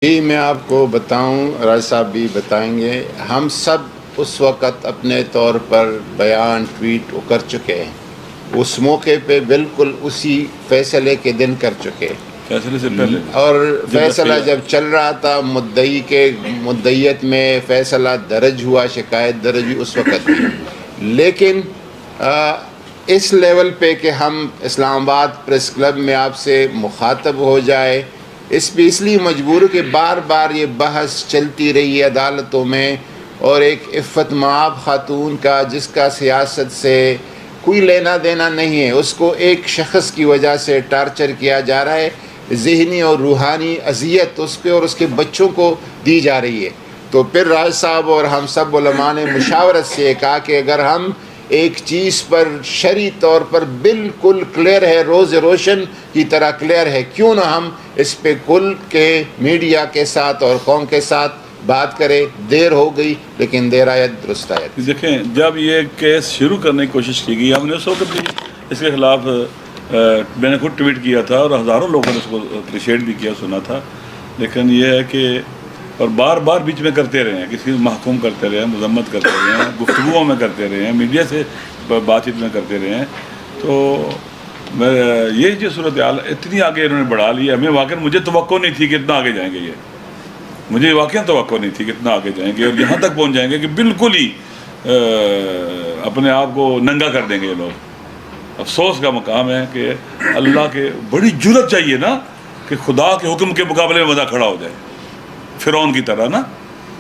جی میں آپ کو بتاؤں، راج صاحب بھی بتائیں گے، ہم سب اس وقت اپنے طور پر بیان ٹویٹ کر چکے ہیں، اس موقع پہ بالکل اسی فیصلے کے دن کر چکے، فیصلے سے پہلے اور فیصلہ جب چل رہا تھا مدعی کے مدعیت میں فیصلہ درج ہوا، شکایت درج ہوئی اس وقت بھی، لیکن اس لیول پہ کہ ہم اسلام آباد پریس کلب میں آپ سے مخاطب ہو جائے، اس پہ اس لیے مجبور کہ بار بار یہ بحث چلتی رہی ہے عدالتوں میں، اور ایک عفت مآب خاتون کا جس کا سیاست سے کوئی لینا دینا نہیں ہے، اس کو ایک شخص کی وجہ سے ٹارچر کیا جا رہا ہے، ذہنی اور روحانی اذیت اس پہ اور اس کے بچوں کو دی جا رہی ہے۔ تو پھر راج صاحب اور ہم سب علماء نے مشاورت سے کہا کہ اگر ہم ایک چیز پر شرعی طور پر بالکل کلیئر ہے، روز روشن کی طرح کلیئر ہے، کیوں نہ ہم اس پہ کل کے میڈیا کے ساتھ اور قوم کے ساتھ بات کرے۔ دیر ہو گئی لیکن دیر آیت درست آیت۔ دیکھیں، جب یہ کیس شروع کرنے کی کوشش کی گئی، ہم نے اس وقت بھی اس کے خلاف میں نے خود ٹویٹ کیا تھا اور ہزاروں لوگوں نے اس کو اپریشیٹ بھی کیا، سنا تھا، لیکن یہ ہے کہ اور بار بار بیچ میں کرتے رہے ہیں، کسی محکوم کرتے رہے ہیں، مذمت کرتے رہے ہیں، گفتگوؤں میں کرتے رہے ہیں، میڈیا سے بات چیت میں کرتے رہے ہیں، تو یہ جو صورتحال اتنی آگے انہوں نے بڑھا لی ہے، مجھے توقع نہیں تھی کہ اتنا آگے جائیں گے، مجھے واقعا توقع نہیں تھی کہ اتنا آگے جائیں گے اور یہاں تک پہنچ جائیں گے کہ بالکل ہی اپنے آپ کو ننگا کر دیں گے یہ لوگ۔ افسوس کا مقام ہے کہ اللہ کے بڑی جرأت چاہیے نا کہ خدا کے حکم کے مقابلے میں بندہ کھڑا ہو جائے، فرعون کی طرح نا۔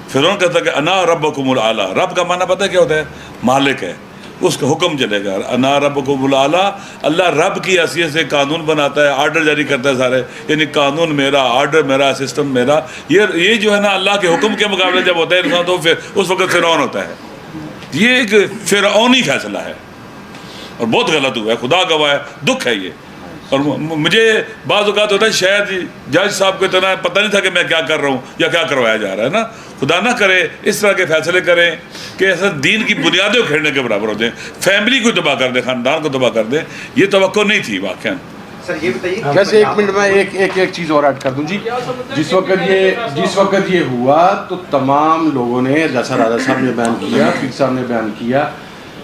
فرعون کہتا ہے کہ انا ربکم الاعلیٰ، رب کا معنی پتہ ہے کیا ہوتا ہے؟ مالک ہے، اس کا حکم چلے گا، انا ربکم الاعلیٰ۔ اللہ رب کی حیثیت سے قانون بناتا ہے، آرڈر جاری کرتا ہے سارے، یعنی قانون میرا، آرڈر میرا، سسٹم میرا۔ یہ جو ہے نا اللہ کے حکم کے مقابلے جب ہوتا ہے انسان تو پھر اس وقت فرعون ہوتا ہے۔ یہ ایک فرعونی فیصلہ ہے اور بہت غلط ہوا ہے، خدا گواہ ہے، دکھ ہے یہ۔ اور مجھے بعض اوقات ہوتا ہے شاید جج صاحب کو اتنا پتہ نہیں تھا کہ میں کیا کر رہا ہوں یا کیا کروایا جا رہا ہے نا۔ خدا نہ کرے اس طرح کے فیصلے کریں کہ ایسا دین کی بنیادیں کھیلنے کے برابر ہو جائیں، فیملی کو تباہ کر دیں، خاندان کو تباہ کر دیں۔ یہ توقع نہیں تھی واقعا۔ سر یہ بتائیے، ویسے ایک منٹ میں ایک چیز اور ایڈ کر دوں جی۔ جس وقت یہ ہوا تو تمام لوگوں نے، جیسا راجہ صاحب نے بیان کیا، فقہ صاحب نے بیان کیا،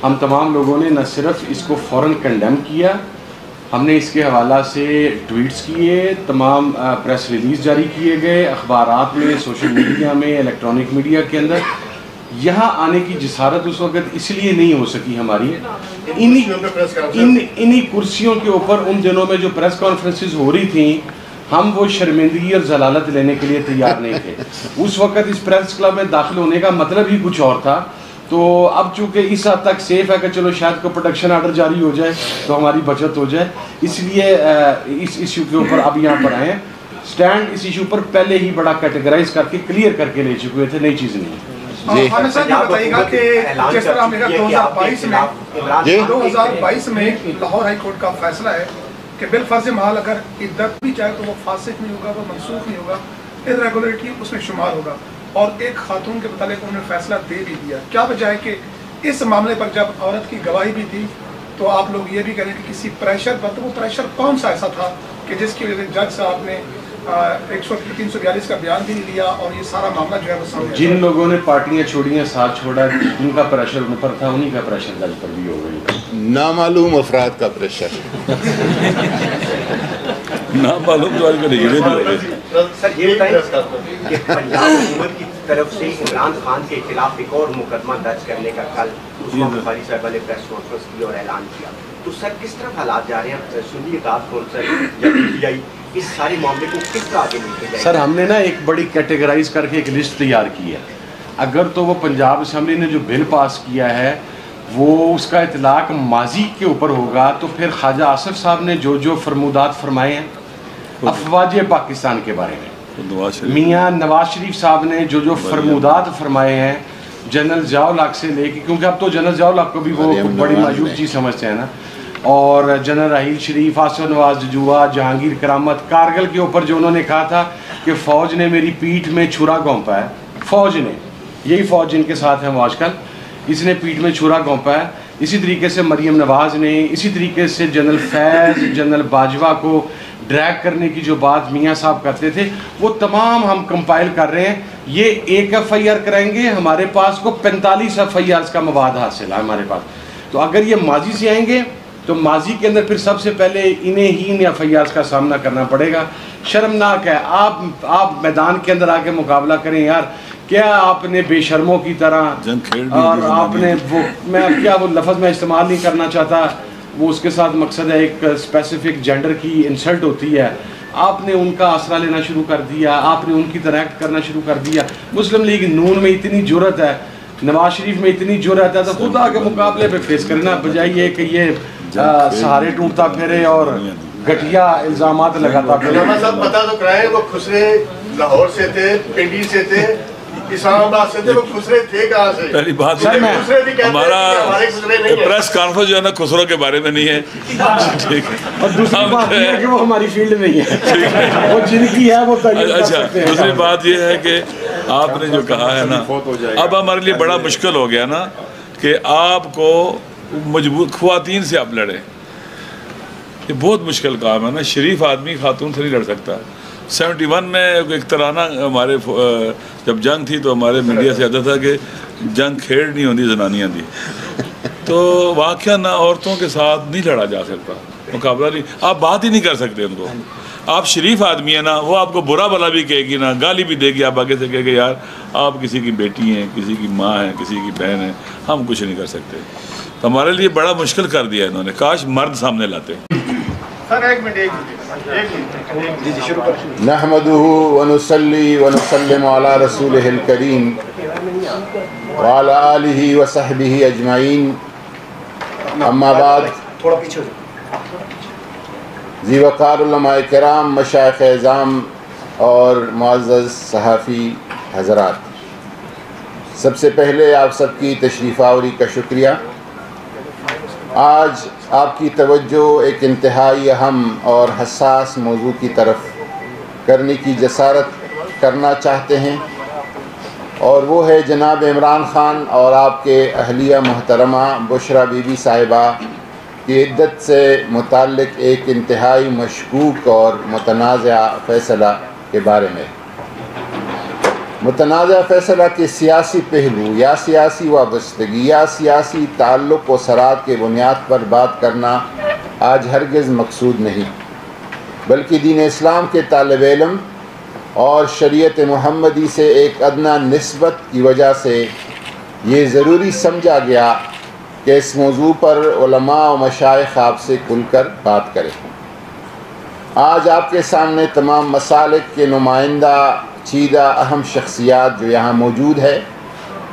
ہم تمام لوگوں نے نہ صرف اس کو فوراً کنڈیم کیا، ہم نے اس کے حوالہ سے ٹویٹس کیے، تمام پریس ریلیز جاری کیے گئے، اخبارات میں، سوشل میڈیا میں، الیکٹرانک میڈیا کے اندر۔ یہاں آنے کی جسارت اس وقت اس لیے نہیں ہو سکی ہماری، انہی کرسیوں کے اوپر ان دنوں میں جو پریس کانفرنسز ہو رہی تھیں، ہم وہ شرمندگی اور ضلالت لینے کے لیے تیار نہیں تھے۔ اس وقت اس پریس کلب میں داخل ہونے کا مطلب ہی کچھ اور تھا۔ تو اب چونکہ اس حد تک سیف ہے کہ چلو شاید کوئی پروٹیکشن آرڈر جاری ہو جائے تو ہماری بچت ہو جائے، اس لیے اس ایشو کے اوپر اب یہاں پر آئے ہیں۔ سٹینڈ اس ایشو پر پہلے ہی بڑا کیٹیگرائز کر کے کلیئر کر کے لے چکے تھے، نئی چیز نہیں۔ جی صاحب یہ بتائیے گا کہ جس طرح میرا 2022 میں لاہور ہائی کورٹ کا فیصلہ ہے کہ بالفرض محال اگر عدت بھی چاہے تو وہ فاسق نہیں ہوگا، وہ منسوخ نہیں ہوگا، irregularity اس میں شمار ہوگا، اور ایک خاتون کے متعلق انہوں نے فیصلہ دے بھی دیا۔ کیا وجہ ہے کہ اس معاملے پر جب عورت کی گواہی بھی تھی تو آپ لوگ یہ بھی کہیں کہ کسی پریشر پر، تو وہ پریشر کون سا ایسا تھا کہ جس کی وجہ سے جج صاحب نے 342 کا بیان بھی نہیں لیا اور یہ سارا معاملہ جو ہے وہ سامنے؟ جن لوگوں نے پارٹیاں چھوڑیاں، ساتھ چھوڑا، جن کا پریشر ان پر تھا، انہی کا پریشر جج پر بھی ہو گئی۔ نامعلوم افراد کا پریشر۔ نامعلوم جو آج کل ہیرے بھی ہو رہے ہیں۔ سر یہ بتائیں کہ پنجاب حکومت کی طرف سے عمران خان کے خلاف ایک اور مقدمہ درج کرنے کا کل عثمان بخاری صاحبہ نے پریس کانفرنس کی اور اعلان کیا، تو سر کس طرح حالات جا رہے ہیں؟ سنیے اطاعت کونسل یا پی ٹی آئی اس سارے معاملے کو کس طرح آگے لے کے جائے؟ سر ہم نے نا ایک بڑی کیٹیگرائز کر کے ایک لسٹ تیار کی ہے۔ اگر تو وہ پنجاب اسمبلی نے جو بل پاس کیا ہے وہ اس کا اطلاق ماضی کے اوپر ہوگا، تو پھر خواجہ آصف صاحب نے جو فرمودات فرمائے ہیں افواج پاکستان کے بارے میں، میاں نواز شریف صاحب نے جو فرمودات فرمائے ہیں جنرل ضیاء الحق سے لے کے، کیونکہ اب تو جنرل ضیاء الحق کو بھی وہ بڑی معیوب چیز سمجھتے ہیں نا، اور جنرل راحیل شریف، آصف نواز ججوا، جہانگیر کرامت، کارگل کے اوپر جو انہوں نے کہا تھا کہ فوج نے میری پیٹھ میں چھرا گھونپا ہے، فوج نے، یہی فوج جن کے ساتھ ہیں وہ آج کل، اس نے پیٹھ میں چھرا گھونپا ہے، اسی طریقے سے مریم نواز نے، اسی طریقے سے جنرل فیض، جنرل باجوہ کو ڈریگ کرنے کی جو بات میاں صاحب کرتے تھے، وہ تمام ہم کمپائل کر رہے ہیں. یہ ایک FIR کرائیں گے، ہمارے پاس کو 45 FIRs کا مواد حاصل ہے ہمارے پاس. تو اگر یہ ماضی سے آئیں گے تو ماضی کے اندر پھر سب سے پہلے انہیں ہی ان FIRs کا سامنا کرنا پڑے گا. شرمناک ہے. آپ میدان کے اندر آ کے مقابلہ کریں یار. کیا آپ نے بے شرموں کی طرح، اور آپ نے میں کیا وہ لفظ میں استعمال نہیں کرنا چاہتا، وہ اس کے ساتھ مقصد ہے ایک اسپیسیفک جینڈر کی انسلٹ ہوتی ہے. آپ نے ان کا آسرا لینا شروع کر دیا، آپ نے ان کی طرح ایکٹ کرنا شروع کر دیا. مسلم لیگ نون میں اتنی جرأت ہے، نواز شریف میں اتنی جرأت ہے، تو خدا کے مقابلے پہ فیس کرنا بجائے یہ کہ یہ سہارے ٹوٹتا پھرے اور گھٹیا الزامات لگاتا پھرے. علامہ صاحب پتہ تو کرائیں، وہ خسرے لاہور سے تھے، پنڈی سے تھے، اسلام آباد سے تھے، وہ خسرے تھے کہاں سے؟ پہلی بات ہمارا پریس کانفرنس جو ہے نا خسروں کے بارے میں نہیں ہے، ٹھیک ہے. اور دوسری بات یہ ہے کہ وہ ہماری فیلڈ میں ہی ہے، وہ جن کی ہے وہ تعین کر سکتے ہیں. دوسری بات یہ ہے کہ آپ نے جو کہا ہے نا، اب ہمارے لیے بڑا مشکل ہو گیا نا کہ آپ کو مجبور خواتین سے آپ لڑیں. یہ بہت مشکل کام ہے نا. شریف آدمی خاتون سے نہیں لڑ سکتا. 71 میں ایک طرح نا ہمارے جب جنگ تھی تو ہمارے میڈیا سے آتا تھا کہ جنگ کھیڑ نہیں ہوتی زنانیاں دی. تو واقعہ نہ عورتوں کے ساتھ نہیں لڑا جا سکتا، مقابلہ نہیں، آپ بات ہی نہیں کر سکتے ان کو. آپ شریف آدمی ہیں نا، وہ آپ کو برا بلا بھی کہے گی نا، گالی بھی دے گی، آپ آگے سے کہے گے یار آپ کسی کی بیٹی ہیں، کسی کی ماں ہیں، کسی کی بہن ہیں، ہم کچھ نہیں کر سکتے. تو ہمارے لیے بڑا مشکل کر دیا انہوں نے. کاش مرد سامنے لاتے. نحمده ونصلي ونسلم على رسوله الكريم وعلى آله وصحبه أجمعين. اما بعد، ذی وقار علماء کرام، مشائخ اعظام اور معزز صحافی حضرات، سب سے پہلے آپ سب کی تشریف آوری کا شکریہ. آج آپ کی توجہ ایک انتہائی اہم اور حساس موضوع کی طرف کرنے کی جسارت کرنا چاہتے ہیں، اور وہ ہے جناب عمران خان اور آپ کے اہلیہ محترمہ بشرا بی بی صاحبہ کی عدت سے متعلق ایک انتہائی مشکوک اور متنازع فیصلہ کے بارے میں. متنازع فیصلہ کے سیاسی پہلو یا سیاسی وابستگی یا سیاسی تعلق و صراعت کے بنیاد پر بات کرنا آج ہرگز مقصود نہیں، بلکہ دین اسلام کے طالب علم اور شریعت محمدی سے ایک ادنیٰ نسبت کی وجہ سے یہ ضروری سمجھا گیا کہ اس موضوع پر علماء و مشائخ آپ سے کھل کر بات کریں. آج آپ کے سامنے تمام مسالک کے نمائندہ چیدہ اہم شخصیات جو یہاں موجود ہے،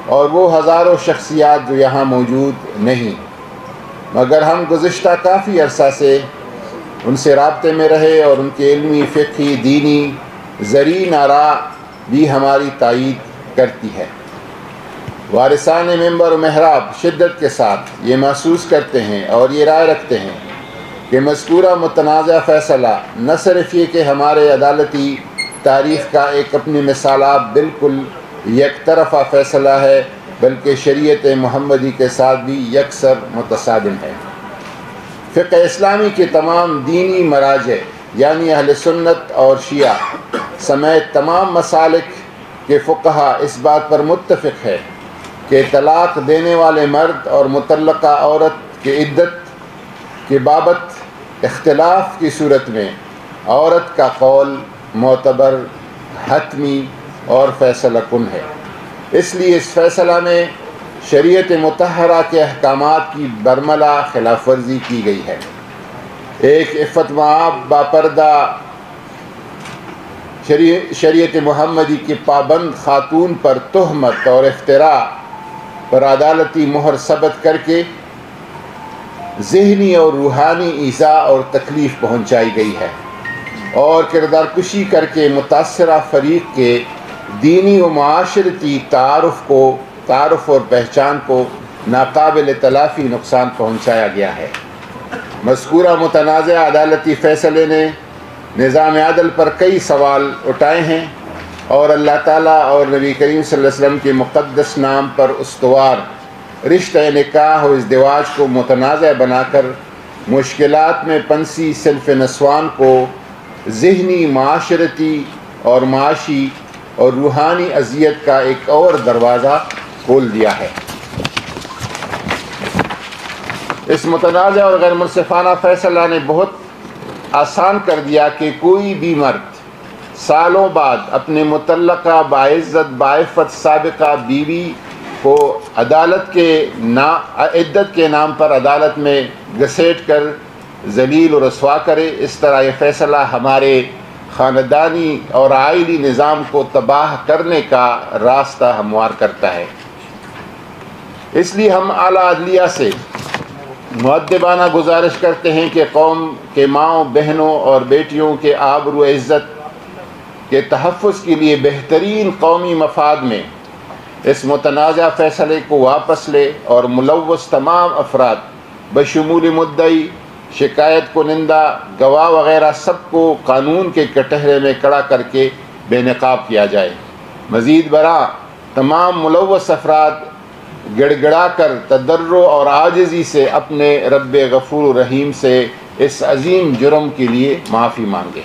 اور وہ ہزاروں شخصیات جو یہاں موجود نہیں، مگر ہم گزشتہ کافی عرصہ سے ان سے رابطے میں رہے اور ان کے علمی، فقہی، دینی زرعی آراء بھی ہماری تائید کرتی ہے. وارثان ممبر و محراب شدت کے ساتھ یہ محسوس کرتے ہیں اور یہ رائے رکھتے ہیں کہ مذکورہ متنازع فیصلہ نہ صرف یہ کہ ہمارے عدالتی تاریخ کا ایک اپنی مثالات بالکل یک طرفہ فیصلہ ہے، بلکہ شریعت محمدی کے ساتھ بھی یکسر متصادم ہے. فقہ اسلامی کے تمام دینی مراجع یعنی اہل سنت اور شیعہ سمیت تمام مسالک کے فقہا اس بات پر متفق ہے کہ طلاق دینے والے مرد اور مطلقہ عورت کے عدت کے بابت اختلاف کی صورت میں عورت کا قول معتبر، حتمی اور فیصلہ کن ہے. اس لیے اس فیصلہ میں شریعت مطہرہ کے احکامات کی برملا خلاف ورزی کی گئی ہے. ایک عفت مآب باپردہ شریعت محمدی کے پابند خاتون پر تہمت اور افتراء پر عدالتی مہر ثبت کر کے ذہنی اور روحانی ایذا اور تکلیف پہنچائی گئی ہے، اور کردار کشی کر کے متاثرہ فریق کے دینی و معاشرتی تعارف اور پہچان کو ناقابل تلافی نقصان پہنچایا گیا ہے. مذکورہ متنازع عدالتی فیصلے نے نظام عدل پر کئی سوال اٹھائے ہیں، اور اللہ تعالیٰ اور نبی کریم صلی اللہ علیہ وسلم کے مقدس نام پر استوار رشتہ نکاح و ازدواج کو متنازع بنا کر مشکلات میں پنسی صنف نسوان کو ذہنی، معاشرتی اور معاشی اور روحانی اذیت کا ایک اور دروازہ کھول دیا ہے۔ اس متنازع اور غیر منصفانہ فیصلہ نے بہت آسان کر دیا کہ کوئی بھی مرد سالوں بعد اپنے متعلقہ باعزت باعفت سابقہ بیوی کو عدالت کے عدت کے نام پر عدالت میں گھسیٹ کر ذلیل و رسوا کرے۔ اس طرح یہ فیصلہ ہمارے خاندانی اور عائلی نظام کو تباہ کرنے کا راستہ ہموار کرتا ہے۔ اس لیے ہم اعلیٰ عدلیہ سے مؤدبانہ گزارش کرتے ہیں کہ قوم کے ماؤں، بہنوں اور بیٹیوں کے آبرو عزت کے تحفظ کے لیے بہترین قومی مفاد میں اس متنازع فیصلے کو واپس لے اور ملوث تمام افراد بشمول مدعی، شکایت کنندہ، گواہ وغیرہ سب کو قانون کے کٹہرے میں کھڑا کر کے بے نقاب کیا جائے۔ مزید برآں تمام ملوث افراد گڑ گڑا کر تضرع اور عاجزی سے اپنے رب غفور رحیم سے اس عظیم جرم کے لیے معافی مانگے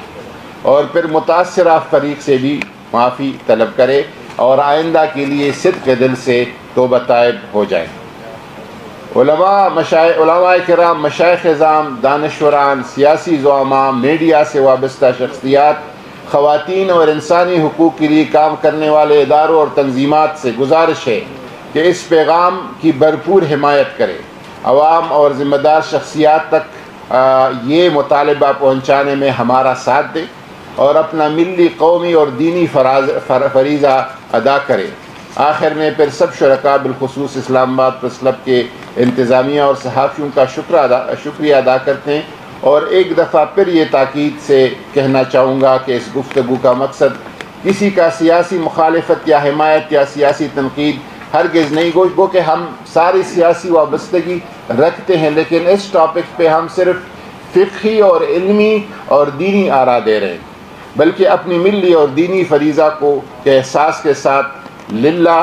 اور پھر متاثرہ فریق سے بھی معافی طلب کرے اور آئندہ کے لیے صدق دل سے توبہ طائب ہو جائیں۔ علماء کرام، مشائخ اعظام، دانشوران، سیاسی زعماء، میڈیا سے وابستہ شخصیات، خواتین اور انسانی حقوق کے لیے کام کرنے والے اداروں اور تنظیمات سے گزارش ہے کہ اس پیغام کی بھرپور حمایت کرے، عوام اور ذمہ دار شخصیات تک یہ مطالبہ پہنچانے میں ہمارا ساتھ دے اور اپنا ملی، قومی اور دینی فریضہ ادا کرے۔ آخر میں پھر سب شرکاء بالخصوص اسلام آباد پریس کلب کے انتظامیہ اور صحافیوں کا شکریہ ادا کرتے ہیں اور ایک دفعہ پھر یہ تاکید سے کہنا چاہوں گا کہ اس گفتگو کا مقصد کسی کا سیاسی مخالفت یا حمایت یا سیاسی تنقید ہرگز نہیں، گو کہ ہم ساری سیاسی وابستگی رکھتے ہیں، لیکن اس ٹاپک پہ ہم صرف فقہی اور علمی اور دینی آراء دے رہے ہیں، بلکہ اپنی ملی اور دینی فریضہ کو کے احساس کے ساتھ للہ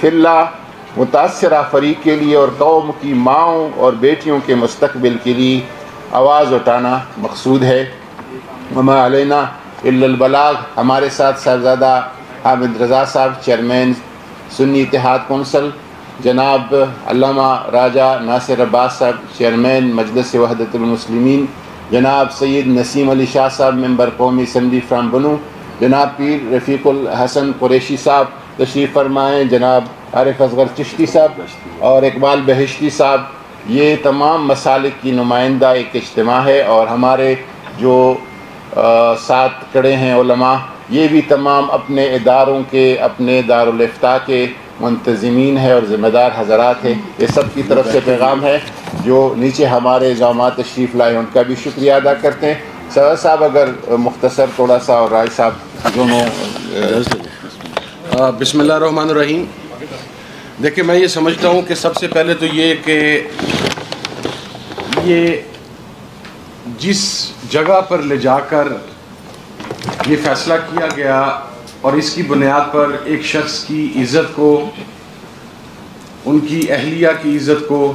فی اللہ متاثرہ فریق کے لیے اور قوم کی ماؤں اور بیٹیوں کے مستقبل کے لیے آواز اٹھانا مقصود ہے۔ وما علینا الا البلاغ۔ ہمارے ساتھ صاحبزادہ حامد رضا صاحب، چیئرمین سنی اتحاد کونسل، جناب علامہ راجہ ناصر عباس صاحب، چیئرمین مجلس وحدت المسلمین، جناب سید نسیم علی شاہ صاحب، ممبر قومی اسمبلی فرام بنو، جناب پیر رفیق الحسن قریشی صاحب تشریف فرمائیں، جناب عارف اصغر چشتی صاحب اور اقبال بہشتی صاحب۔ یہ تمام مسالک کی نمائندہ ایک اجتماع ہے اور ہمارے جو ساتھ کھڑے ہیں علماء، یہ بھی تمام اپنے اداروں کے، اپنے دارالافتاء کے منتظمین ہیں اور ذمہ دار حضرات ہیں۔ یہ سب کی طرف سے پیغام ہے۔ جو نیچے ہمارے زعماء تشریف لائے ان کا بھی شکریہ ادا کرتے ہیں۔ سر صاحب اگر مختصر تھوڑا سا، اور رائے صاحب دونوں۔ بسم اللہ الرحمن الرحیم۔ دیکھیں، میں یہ سمجھتا ہوں کہ سب سے پہلے تو یہ کہ یہ جس جگہ پر لے جا کر یہ فیصلہ کیا گیا اور اس کی بنیاد پر ایک شخص کی عزت کو، ان کی اہلیہ کی عزت کو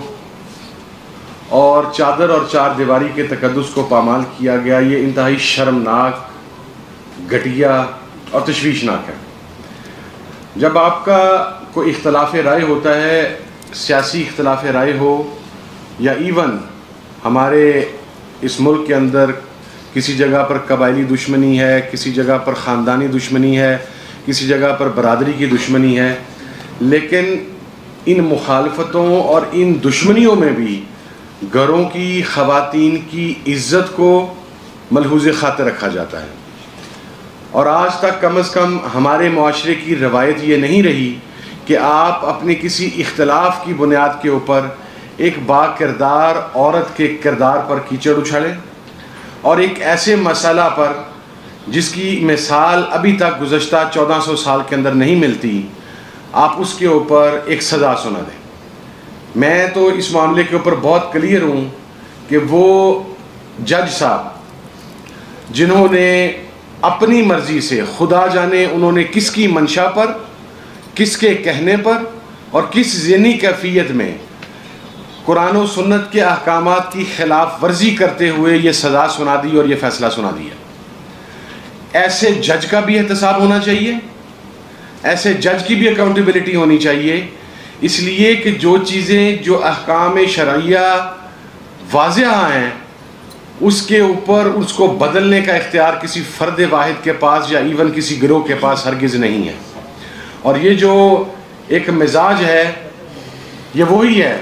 اور چادر اور چار دیواری کے تقدس کو پامال کیا گیا، یہ انتہائی شرمناک، گھٹیا اور تشویشناک ہے۔ جب آپ کا کوئی اختلاف رائے ہوتا ہے، سیاسی اختلاف رائے ہو یا ایون ہمارے اس ملک کے اندر کسی جگہ پر قبائلی دشمنی ہے، کسی جگہ پر خاندانی دشمنی ہے، کسی جگہ پر برادری کی دشمنی ہے، لیکن ان مخالفتوں اور ان دشمنیوں میں بھی گھروں کی خواتین کی عزت کو ملحوظ خاطر رکھا جاتا ہے۔ اور آج تک کم از کم ہمارے معاشرے کی روایت یہ نہیں رہی کہ آپ اپنے کسی اختلاف کی بنیاد کے اوپر ایک با کردار عورت کے کردار پر کیچڑ اچھالیں اور ایک ایسے مسئلہ پر جس کی مثال ابھی تک گزشتہ 1400 سال کے اندر نہیں ملتی، آپ اس کے اوپر ایک سزا سنا دیں۔ میں تو اس معاملے کے اوپر بہت کلیئر ہوں کہ وہ جج صاحب جنہوں نے اپنی مرضی سے، خدا جانے انہوں نے کس کی منشا پر، کس کے کہنے پر اور کس ذہنی کیفیت میں قرآن و سنت کے احکامات کی خلاف ورزی کرتے ہوئے یہ سزا سنا دی اور یہ فیصلہ سنا دیا. ایسے جج کا بھی احتساب ہونا چاہیے, ایسے جج کی بھی اکاؤنٹیبلٹی ہونی چاہیے, اس لیے کہ جو چیزیں جو احکام شرعیہ واضح ہیں اس کے اوپر اس کو بدلنے کا اختیار کسی فرد واحد کے پاس یا ایون کسی گروہ کے پاس ہرگز نہیں ہے. اور یہ جو ایک مزاج ہے یہ وہی ہے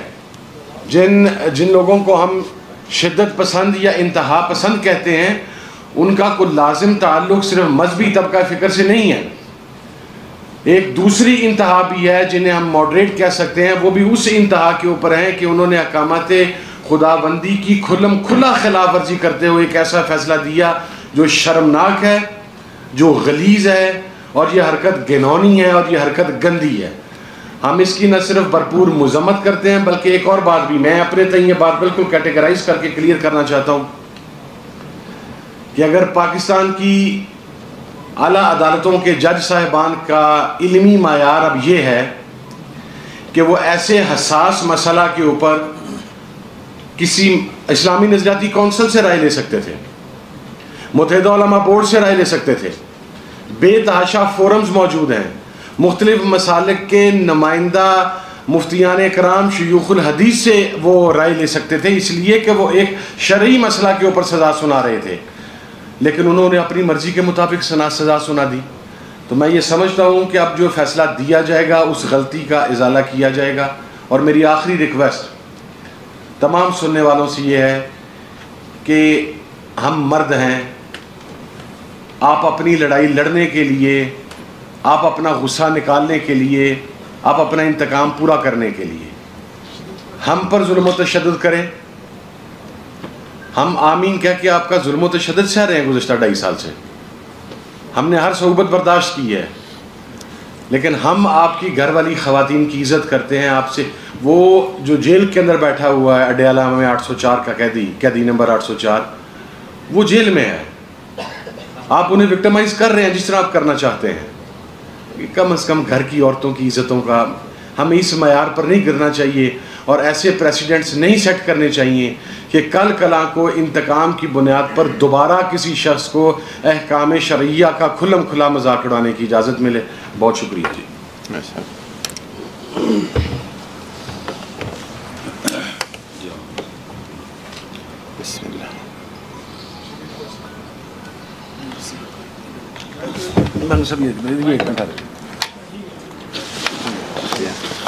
جن لوگوں کو ہم شدت پسند یا انتہا پسند کہتے ہیں, ان کا کوئی لازم تعلق صرف مذہبی طبقہ فکر سے نہیں ہے. ایک دوسری انتہا بھی ہے جنہیں ہم ماڈریٹ کہہ سکتے ہیں, وہ بھی اس انتہا کے اوپر ہیں کہ انہوں نے احکامات خداوندی کی کھلا خلاف ورزی کرتے ہوئے ایک ایسا فیصلہ دیا جو شرمناک ہے, جو غلیظ ہے, اور یہ حرکت گھنونی ہے اور یہ حرکت گندی ہے. ہم اس کی نہ صرف بھرپور مذمت کرتے ہیں بلکہ ایک اور بات بھی میں اپنے تئیں یہ بات بالکل کیٹیگرائز کر کے کلیئر کرنا چاہتا ہوں کہ اگر پاکستان کی اعلیٰ عدالتوں کے جج صاحبان کا علمی معیار اب یہ ہے کہ وہ ایسے حساس مسئلہ کے اوپر کسی اسلامی نظریاتی کونسل سے رائے لے سکتے تھے, متحدہ علماء بورڈ سے رائے لے سکتے تھے, بے تحاشا فورمز موجود ہیں, مختلف مسالک کے نمائندہ مفتیان کرام شیوخ الحدیث سے وہ رائے لے سکتے تھے, اس لیے کہ وہ ایک شرعی مسئلہ کے اوپر سزا سنا رہے تھے, لیکن انہوں نے اپنی مرضی کے مطابق سزا سنا دی. تو میں یہ سمجھتا ہوں کہ اب جو فیصلہ دیا جائے گا اس غلطی کا ازالہ کیا جائے گا. اور میری آخری ریکویسٹ تمام سننے والوں سے یہ ہے کہ ہم مرد ہیں, آپ اپنی لڑائی لڑنے کے لیے, آپ اپنا غصہ نکالنے کے لیے, آپ اپنا انتقام پورا کرنے کے لیے ہم پر ظلم و تشدد کریں. ہم آمین کہہ کے آپ کا ظلم و تشدد سہ رہے ہیں گزشتہ 2.5 سال سے, ہم نے ہر صعوبت برداشت کی ہے, لیکن ہم آپ کی گھر والی خواتین کی عزت کرتے ہیں. آپ سے وہ جو جیل کے اندر بیٹھا ہوا ہے اڈیالہ میں 804 کا قیدی نمبر 804, وہ جیل میں ہے, آپ انہیں وکٹمائز کر رہے ہیں جس طرح آپ کرنا چاہتے ہیں. کم از کم گھر کی عورتوں کی عزتوں کا ہمیں اس معیار پر نہیں گرنا چاہیے, اور ایسے پریسیڈنٹس نہیں سیٹ کرنے چاہیے کہ کل کلا کو انتقام کی بنیاد پر دوبارہ کسی شخص کو احکام شرعیہ کا کھلم کھلا مذاق اڑانے کی اجازت ملے. بہت شکریہ جی. بسم اللہ.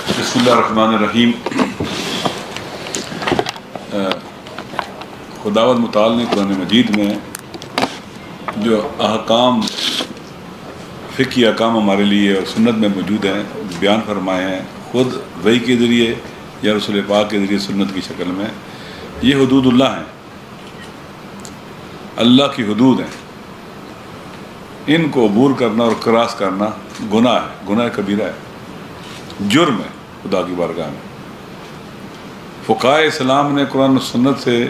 بسم اللہ الرحمن الرحیم. خداوند متعال نے قرآن مجید میں جو احکام فقہی احکام ہمارے لیے اور سنت میں موجود ہیں بیان فرمائے ہیں, خود وحی کے ذریعے یا رسول پاک کے ذریعے سنت کی شکل میں. یہ حدود اللہ ہیں, اللہ کی حدود ہیں, ان کو عبور کرنا اور کراس کرنا گناہ ہے, گناہ کبیرہ ہے, جرم ہے خدا کی بارگاہ میں. فقہائے اسلام نے قرآن و سنت سے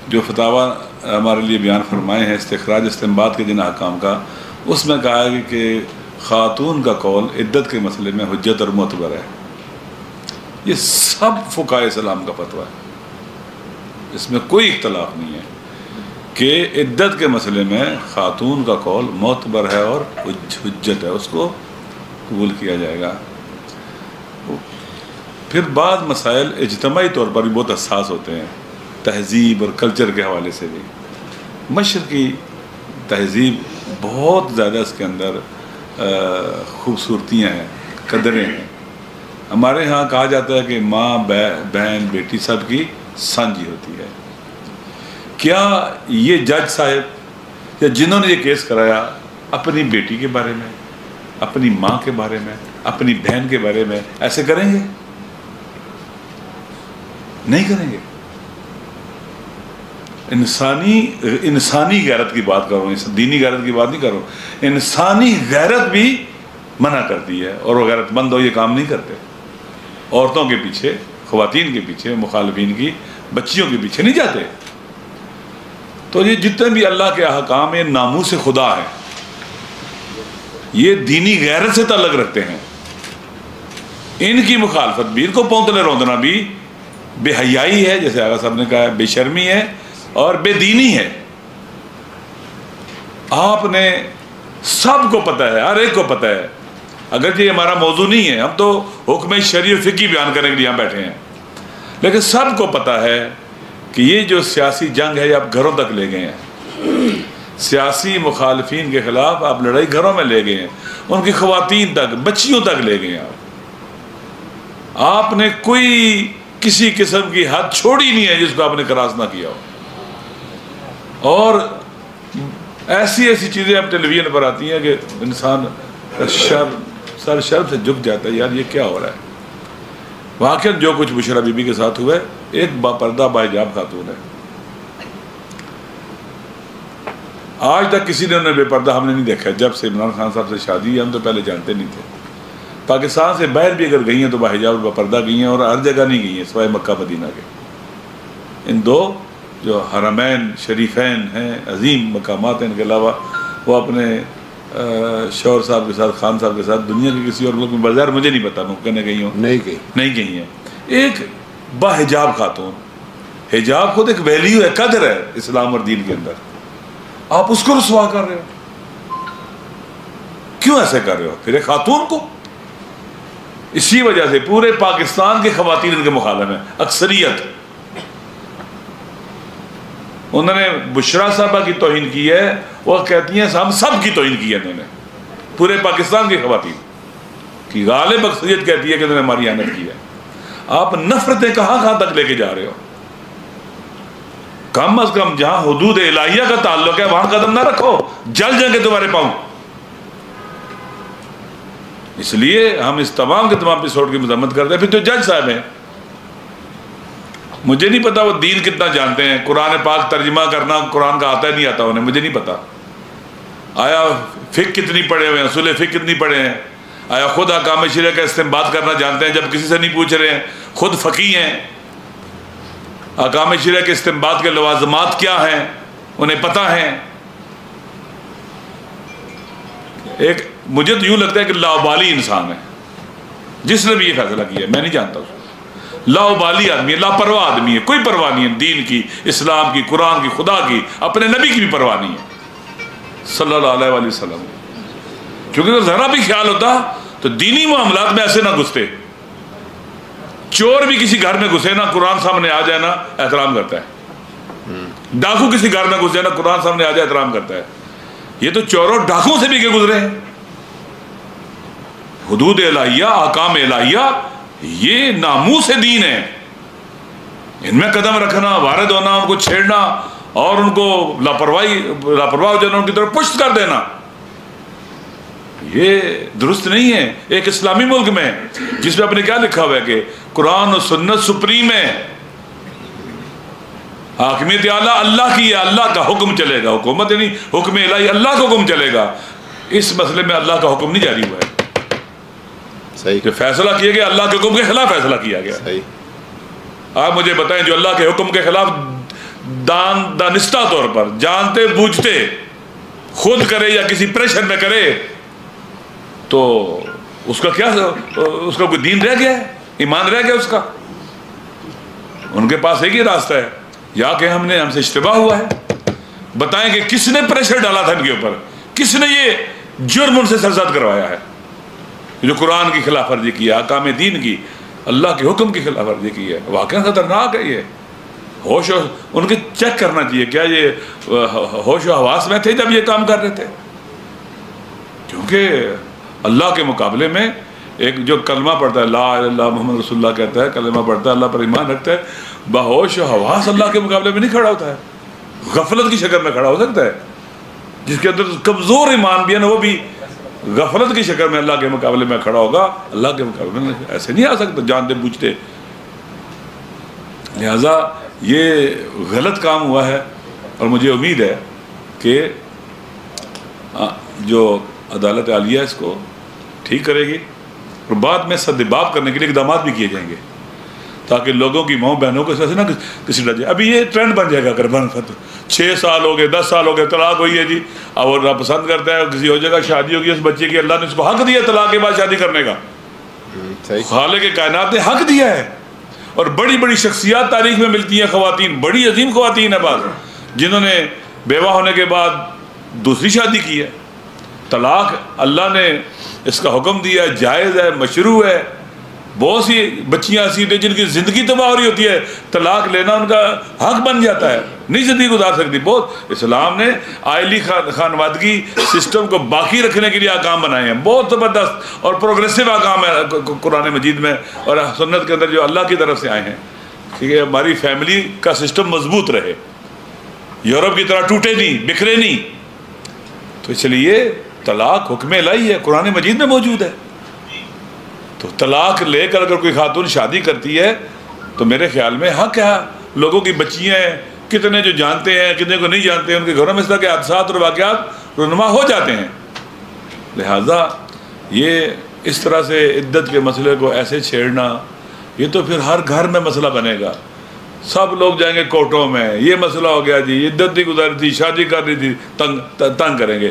جو فتاویٰ ہمارے لیے بیان فرمائے ہیں استخراج استنباط کے جن احکام کا, اس میں کہا ہے کہ خاتون کا قول عدت کے مسئلے میں حجت اور معتبر ہے. یہ سب فقہائے اسلام کا فتویٰ ہے, اس میں کوئی اختلاف نہیں ہے کہ عدت کے مسئلے میں خاتون کا قول معتبر ہے اور حجت ہے, اس کو قبول کیا جائے گا. پھر بعض مسائل اجتماعی طور پر بھی بہت حساس ہوتے ہیں, تہذیب اور کلچر کے حوالے سے بھی. مشرقی تہذیب بہت زیادہ اس کے اندر خوبصورتیاں ہیں, قدریں ہیں. ہمارے ہاں کہا جاتا ہے کہ ماں بہن بیٹی سب کی سانجھی ہوتی ہے. کیا یہ جج صاحب یا جنہوں نے یہ کیس کرایا اپنی بیٹی کے بارے میں, اپنی ماں کے بارے میں, اپنی بہن کے بارے میں ایسے کریں گے؟ نہیں کریں گے. انسانی غیرت کی بات کر رہا ہوں, دینی غیرت کی بات نہیں کر رہا ہوں. انسانی غیرت بھی منع کرتی ہے, اور وہ غیرت مند ہو یہ کام نہیں کرتے. عورتوں کے پیچھے, خواتین کے پیچھے, مخالفین کی بچیوں کے پیچھے نہیں جاتے. تو یہ جتنے بھی اللہ کے احکام ہیں ناموس خدا ہیں, یہ دینی غیرت سے تعلق رکھتے ہیں. ان کی مخالفت بھی، ان کو پونتنے روندنا بھی بے حیائی ہے، جیسے آغا صاحب نے کہا ہے، بے شرمی ہے اور بے دینی ہے۔ آپ نے سب کو پتہ ہے، ہر ایک کو پتہ ہے، اگرچہ یہ ہمارا موضوع نہیں ہے، ہم تو حکم شرعی و فقہی بیان کرنے کے لیے یہاں بیٹھے ہیں، لیکن سب کو پتہ ہے کہ یہ جو سیاسی جنگ ہے یہ آپ گھروں تک لے گئے ہیں، سیاسی مخالفین کے خلاف آپ لڑائی گھروں میں لے گئے ہیں، ان کی خواتین تک، بچیوں تک لے گئے ہیں۔ آپ نے کوئی کسی قسم کی حد چھوڑی نہیں ہے جس کو آپ نے کراس نہ کیا ہو، اور ایسی ایسی چیزیں اب ٹیلی ویژن پر آتی ہیں کہ انسان سر شرم سے جھک جاتا ہے، یار یہ کیا ہو رہا ہے۔ واقعی جو کچھ بشرا بی بی کے ساتھ ہوا ہے، ایک با پردہ با حجاب خاتون ہے، آج تک کسی نے انہیں بے پردہ ہم نے نہیں دیکھا۔ جب سے عمران خان صاحب سے شادی ہے، ہم تو پہلے جانتے نہیں تھے، پاکستان سے باہر بھی اگر گئی ہیں تو با حجاب اور با پردہ گئی ہیں، اور ہر جگہ نہیں گئی ہیں سوائے مکہ مدینہ کے۔ ان دو جو حرمین شریفین ہیں، عظیم مقامات ہیں، ان کے علاوہ وہ اپنے شوہر صاحب کے ساتھ، خان صاحب کے ساتھ دنیا کے کسی اور ملک میں بظاہر مجھے نہیں پتا ممکن ہے گئی ہوں، نہیں گئی ہیں۔ ایک با حجاب خاتون، حجاب خود ایک ویلیو ہے، قدر ہے اسلام اور دین کے اندر، آپ اس کو رسوا کر رہے ہو، کیوں ایسے کر رہے ہو پھر ایک خاتون کو؟ اسی وجہ سے پورے پاکستان کے خواتین ان کے مخالف ہیں، اکثریت۔ انہوں نے بشرا صاحبہ کی توہین کی ہے، وہ کہتی ہیں ہم سب کی توہین کی ہے، انہوں نے پورے پاکستان کی خواتین کی غالب اکثریت کہتی ہے کہ انہوں نے ہماری احانت کی ہے۔ آپ نفرتیں کہاں تک لے کے جا رہے ہو؟ کم از کم جہاں حدود الہیہ کا تعلق ہے وہاں قدم نہ رکھو، جل جائیں گے تمہارے پاؤں۔ اس لیے ہم اس تمام کے تمام ایپیسوڈ کی مذمت کرتے ہیں۔ پھر جو جج صاحب ہیں، مجھے نہیں پتا وہ دین کتنا جانتے ہیں، قرآن پاک ترجمہ کرنا قرآن کا آتا ہے نہیں آتا انہیں، مجھے نہیں پتا۔ آیا فقہ کتنی پڑھے ہوئے ہیں، اصول فقہ کتنی پڑھے ہیں، آیا خود احکام شرع کا استنباط کرنا جانتے ہیں جب کسی سے نہیں پوچھ رہے ہیں، خود فقیہ ہیں، احکام شرع کے استنباط کے لوازمات کیا ہیں انہیں پتہ ہیں۔ ایک مجھے تو یوں لگتا ہے کہ لاابالی انسان ہے جس نے بھی یہ فیصلہ کیا ہے، میں نہیں جانتا اس کو، لاابالی آدمی ہے، لاپرواہ آدمی ہے، کوئی پرواہ نہیں ہے دین کی، اسلام کی، قرآن کی، خدا کی، اپنے نبی کی بھی پرواہ نہیں ہے صلی اللہ علیہ وآلہ وسلم۔ کیونکہ اگر ذرا بھی خیال ہوتا تو دینی معاملات میں ایسے نہ گھستے۔ چور بھی کسی گھر میں گھسے نا، قرآن سامنے آ جائے نا احترام کرتا ہے، ڈاکو کسی گھر میں گھسے نا، قرآن سامنے آ جائے احترام کرتا ہے۔ یہ تو چوروں ڈاکوں سے بھی کہ گزرے ہیں۔ حدود الہیہ، احکام الہیہ، یہ ناموس دین ہے، ان میں قدم رکھنا، وارد ہونا، ان کو چھیڑنا اور ان کو لاپرواہ ہو جانا، ان کی طرف پشت کر دینا، یہ درست نہیں ہے ایک اسلامی ملک میں جس میں اپنے کیا لکھا ہوا ہے کہ قرآن و سنت سپریم ہے، حاکمیت اعلیٰ اللہ کی ہے، اللہ کا حکم چلے گا، حکومت نہیں، حکم الہی اللہ کا حکم چلے گا۔ اس مسئلے میں اللہ کا حکم نہیں جاری ہوا ہے، صحیح کہ فیصلہ کیا گیا اللہ کے حکم کے خلاف فیصلہ کیا گیا۔ صحیح۔ آپ مجھے بتائیں جو اللہ کے حکم کے خلاف دانستہ طور پر جانتے بوجھتے خود کرے یا کسی پریشر میں کرے تو اس کا کیا، اس کا کوئی دین رہ گیا ہے، ایمان رہ گیا اس کا؟ ان کے پاس ایک ہی راستہ ہے، یا کہ ہم سے اشتباہ ہوا ہے، بتائیں کہ کس نے پریشر ڈالا تھا ان کے اوپر، کس نے یہ جرم ان سے سرزد کروایا ہے، جو قرآن کی خلاف ورزی کی ہے، احکام دین کی، اللہ کے حکم کی خلاف ورزی کی ہے۔ واقعی خطرناک ہے یہ۔ ہوش ان کے چیک کرنا چاہیے کیا یہ ہوش و حواس میں تھے جب یہ کام کر رہے تھے، کیونکہ اللہ کے مقابلے میں ایک جو کلمہ پڑھتا ہے لا الہ الا اللہ محمد رسول اللہ کہتا ہے، کلمہ پڑھتا ہے، اللہ پر ایمان رکھتا ہے، بہوش و حواس اللہ کے مقابلے میں نہیں کھڑا ہوتا ہے، غفلت کی شکل میں کھڑا ہو سکتا ہے۔ جس کے اندر کمزور ایمان بھی ہے نا، وہ بھی غفلت کی شکل میں اللہ کے مقابلے میں کھڑا ہوگا، اللہ کے مقابلے میں ایسے نہیں آ سکتا جانتے بوجھتے۔ لہذا یہ غلط کام ہوا ہے، اور مجھے امید ہے کہ جو عدالت عالیہ اس کو ٹھیک کرے گی، اور بعد میں سدباب کرنے کے لیے اقدامات بھی کیے جائیں گے تاکہ لوگوں کی ماؤں بہنوں کو ایسے نہ کسی ڈر جائے۔ ابھی یہ ٹرینڈ بن جائے گا، اگر 6 سال ہو گئے، 10 سال ہو گئے، طلاق ہوئی ہے جی، اور پسند کرتا ہے کسی اور جگہ شادی ہوگی اس بچے کی، اللہ نے اس کو حق دیا طلاق کے بعد شادی کرنے کا، خالق کائنات نے حق دیا ہے. اور بڑی بڑی شخصیات تاریخ میں ملتی ہیں، خواتین، بڑی عظیم خواتین ہیں بعض، جنہوں نے بیوہ ہونے کے بعد دوسری شادی کی ہے. طلاق اللہ نے اس کا حکم دیا ہے، جائز ہے، مشروع ہے. بہت سی بچیاں ایسی ہیں جن کی زندگی تباہ ہو رہی ہوتی ہے، طلاق لینا ان کا حق بن جاتا ہے، نہیں زندگی گزار سکتی. بہت اسلام نے آئلی خانوادگی سسٹم کو باقی رکھنے کے لیے احکام بنائے ہیں، بہت زبردست اور پروگریسو احکام ہے قرآن مجید میں اور سنت کے اندر جو اللہ کی طرف سے آئے ہیں. ٹھیک ہے، ہماری فیملی کا سسٹم مضبوط رہے، یورپ کی طرح ٹوٹے نہیں، بکھرے نہیں. تو اس لیے طلاق حکم الہی ہے، قرآن مجید میں موجود ہے. تو طلاق لے کر اگر کوئی خاتون شادی کرتی ہے تو میرے خیال میں حق ہے. لوگوں کی بچیاں ہیں، کتنے جو جانتے ہیں، کتنے کو نہیں جانتے ہیں، ان کے گھروں میں اس طرح کے حادثات اور واقعات رونما ہو جاتے ہیں. لہٰذا یہ اس طرح سے عدت کے مسئلے کو ایسے چھیڑنا، یہ تو پھر ہر گھر میں مسئلہ بنے گا. سب لوگ جائیں گے کورٹوں میں، یہ مسئلہ ہو گیا جی، عدت نہیں گزاری تھی، شادی کر رہی تھی، تنگ کریں گے.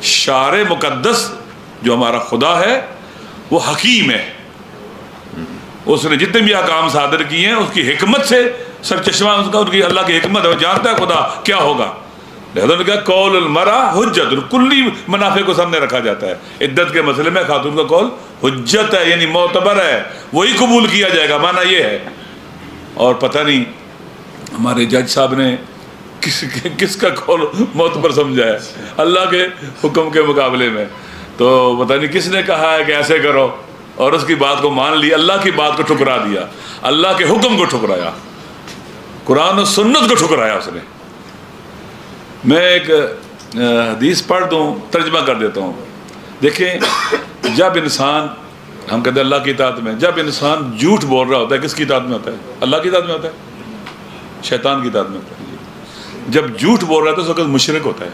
شارع مقدس جو ہمارا خدا ہے وہ حکیم ہے، اس نے جتنے بھی احکام صادر کیے ہیں اس کی حکمت سے سرچشمہ اس کا، ان کی اللہ کی حکمت ہے، وہ جانتا ہے خدا کیا ہوگا. لہذا نے کہا قول المرأة حجت، کلی منافع کو سامنے رکھا جاتا ہے. عدت کے مسئلے میں خاتون کا قول حجت ہے، یعنی معتبر ہے، وہی قبول کیا جائے گا، معنی یہ ہے. اور پتہ نہیں ہمارے جج صاحب نے کس کا قول معتبر سمجھا ہے اللہ کے حکم کے مقابلے میں. تو پتہ نہیں کس نے کہا ہے کہ ایسے کرو اور اس کی بات کو مان لی، اللہ کی بات کو ٹھکرا دیا، اللہ کے حکم کو ٹھکرایا، قرآن و سنت کو ٹھکرایا اس نے. میں ایک حدیث پڑھ دوں، ترجمہ کر دیتا ہوں. دیکھیں، جب انسان، ہم کہتے ہیں اللہ کی اطاعت میں، جب انسان جھوٹ بول رہا ہوتا ہے، کس کی اطاعت میں ہوتا ہے؟ اللہ کی اطاعت میں ہوتا ہے، شیطان کی اطاعت میں ہوتا ہے. جب جھوٹ بول رہا ہے تو اس وقت مشرک ہوتا ہے.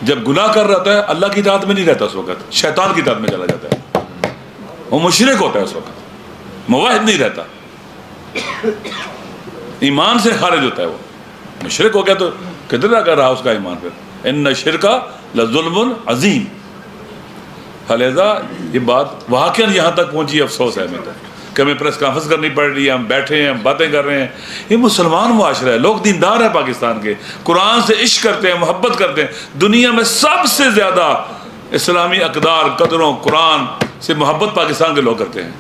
جب گناہ کر رہا ہے اللہ کی اطاعت میں نہیں رہتا، اس وقت شیطان کی اطاعت میں چلا جاتا ہے، وہ مشرک ہوتا ہے، اس وقت موحد نہیں رہتا، ایمان سے خارج ہوتا ہے. وہ مشرک ہو گیا تو کتنا کر رہا اس کا ایمان پھر. ان الشرک لظلم عظیم. لہذا یہ بات واقعاً یہاں تک پہنچی، افسوس ہے ہمیں تو کہ ہمیں پریس کانفرنس کرنی پڑ رہی ہے، ہم بیٹھے ہیں، ہم باتیں کر رہے ہیں. یہ مسلمان معاشرہ ہے، لوگ دیندار ہیں پاکستان کے، قرآن سے عشق کرتے ہیں، محبت کرتے ہیں. دنیا میں سب سے زیادہ اسلامی اقدار، قدروں، قرآن سے محبت پاکستان کے لوگ کرتے ہیں.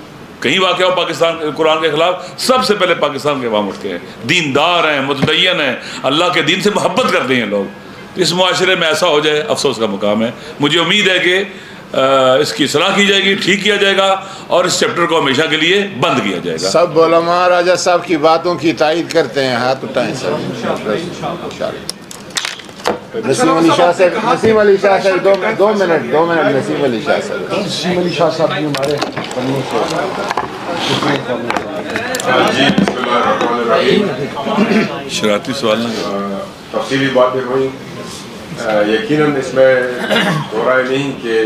کہیں واقعہ ہو پاکستان قرآن کے خلاف، سب سے پہلے پاکستان کے عوام اٹھتے ہیں. دیندار ہیں، متدین ہیں، اللہ کے دین سے محبت کرتے ہیں لوگ. اس معاشرے میں ایسا ہو جائے افسوس کا مقام ہے. مجھے امید ہے کہ اس کی اصلاح کی جائے گی، ٹھیک کیا جائے گا اور اس چیپٹر کو ہمیشہ کے لیے بند کیا جائے گا. سب علماء راجہ صاحب کی باتوں کی تائید کرتے ہیں، ہاتھ اٹھائیں سب. نسیم علی شاہ صاحب، نسیم علی شاہ صاحب، دو منٹ نسیم علی شاہ صاحب. نسیم علی شاہ صاحب بھی ہمارے پڑھنے سے جی، بسم اللہ الرحمن الرحیم. شرارتی سوال نہ تفصیلی باتیں ہوئی. یقیناً اس میں دو رائے نہیں کہ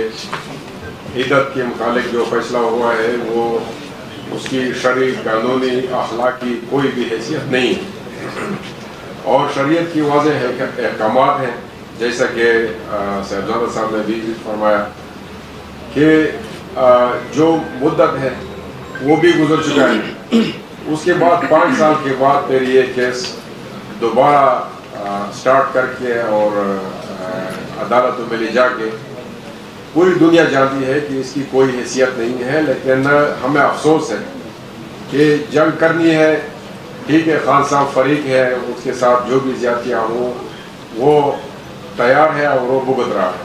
عدت کے متعلق جو فیصلہ ہوا ہے وہ اس کی شرعی، قانونی، اخلاقی کوئی بھی حیثیت نہیں ہے، اور شریعت کی واضح احکامات ہیں، جیسا کہ صاحبزادہ صاحب نے بھی فرمایا کہ جو مدت ہے وہ بھی گزر چکا ہے. اس کے بعد 5 سال کے بعد پھر یہ کیس دوبارہ سٹارٹ کر کے اور عدالتوں میں لے جا کے پوری دنیا جانتی ہے کہ اس کی کوئی حیثیت نہیں ہے. لیکن ہمیں افسوس ہے کہ جنگ کرنی ہے، ٹھیک ہے، خان صاحب فریق ہے، اس کے ساتھ جو بھی زیادتیاں ہوں وہ تیار ہے اور وہ بھگت رہا ہے.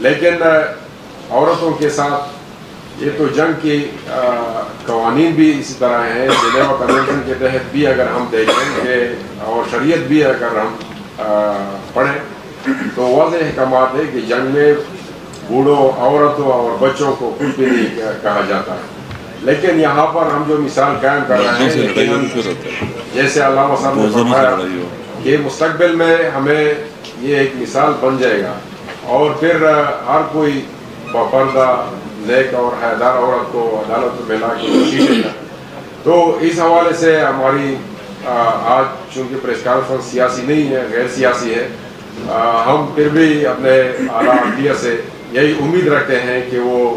لیکن عورتوں کے ساتھ یہ تو جنگ کی قوانین بھی اسی طرح ہیں. جنیوا کنونشن کے تحت بھی اگر ہم دیکھیں کہ اور شریعت بھی اگر ہم پڑھیں تو واضح احکامات ہے کہ جنگ میں بوڑھوں، عورتوں اور بچوں کو کچھ بھی نہیں کہا جاتا ہے. لیکن یہاں پر ہم جو مثال قائم کر رہے ہیں، جیسے علامہ صاحب نے فرمایا کہ مستقبل میں ہمیں یہ ایک مثال بن جائے گا اور پھر ہر کوئی باپردہ، نیک اور حیادار عورت کو عدالتوں میں لا کے سیٹے گا. تو اس حوالے سے ہماری آج چونکہ پریس کانفرنس سیاسی نہیں ہے، غیر سیاسی ہے، ہم پھر بھی اپنے اعلیٰ عدلیہ سے یہی امید رکھتے ہیں کہ وہ